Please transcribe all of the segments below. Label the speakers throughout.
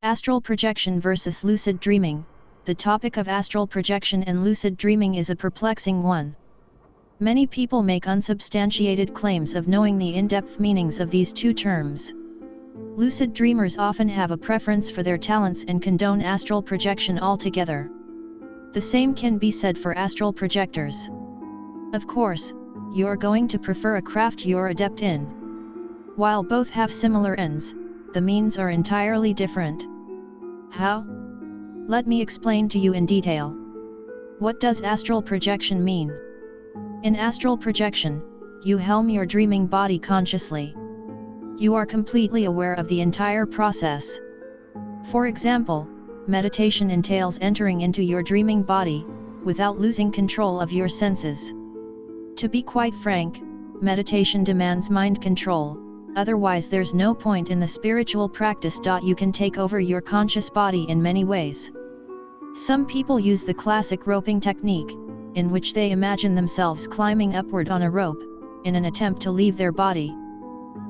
Speaker 1: Astral projection versus lucid dreaming. The topic of astral projection and lucid dreaming is a perplexing one. Many people make unsubstantiated claims of knowing the in-depth meanings of these two terms. Lucid dreamers often have a preference for their talents and condone astral projection altogether. The same can be said for astral projectors. Of course, you're going to prefer a craft you're adept in. While both have similar ends, the means are entirely different. How? Let me explain to you in detail. What does astral projection mean? In astral projection, you helm your dreaming body consciously. You are completely aware of the entire process. For example, meditation entails entering into your dreaming body, without losing control of your senses. To be quite frank, meditation demands mind control, otherwise there's no point in the spiritual practice. You can take over your conscious body in many ways. Some people use the classic roping technique, in which they imagine themselves climbing upward on a rope, in an attempt to leave their body.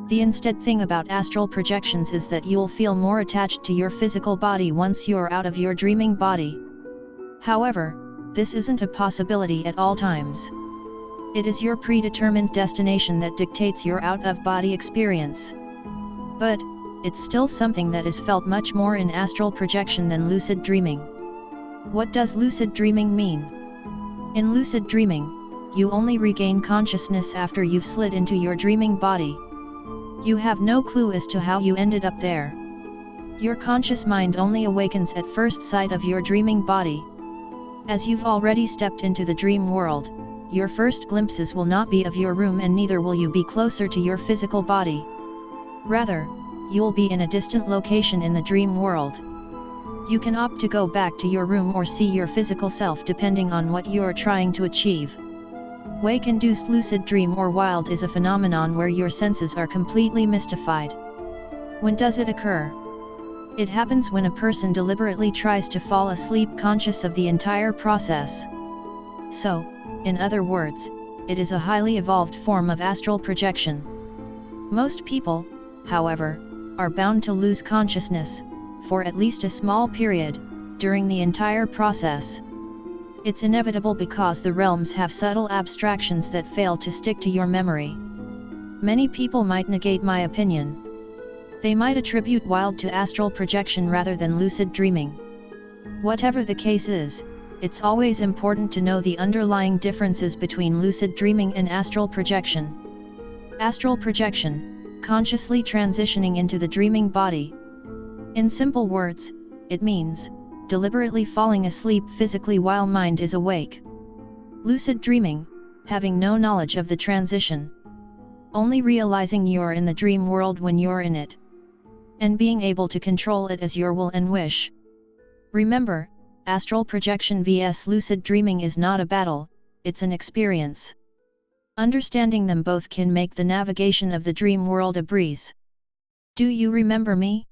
Speaker 1: The instead thing about astral projections is that you'll feel more attached to your physical body once you're out of your dreaming body. However, this isn't a possibility at all times. It is your predetermined destination that dictates your out-of-body experience. But, it's still something that is felt much more in astral projection than lucid dreaming. What does lucid dreaming mean? In lucid dreaming, you only regain consciousness after you've slid into your dreaming body. You have no clue as to how you ended up there. Your conscious mind only awakens at first sight of your dreaming body. As you've already stepped into the dream world, your first glimpses will not be of your room, and neither will you be closer to your physical body. Rather, you'll be in a distant location in the dream world. You can opt to go back to your room or see your physical self depending on what you're trying to achieve. Wake-induced lucid dream or wild is a phenomenon where your senses are completely mystified. When does it occur? It happens when a person deliberately tries to fall asleep conscious of the entire process. So, in other words, it is a highly evolved form of astral projection. Most people, however, are bound to lose consciousness, for at least a small period, during the entire process. It's inevitable because the realms have subtle abstractions that fail to stick to your memory. Many people might negate my opinion. They might attribute wild to astral projection rather than lucid dreaming. Whatever the case is, it's always important to know the underlying differences between lucid dreaming and astral projection. Astral projection, consciously transitioning into the dreaming body. In simple words, it means deliberately falling asleep physically while mind is awake. Lucid dreaming, having no knowledge of the transition. Only realizing you're in the dream world when you're in it. And being able to control it as your will and wish. Remember, astral projection vs lucid dreaming is not a battle, it's an experience. Understanding them both can make the navigation of the dream world a breeze. Do you remember me?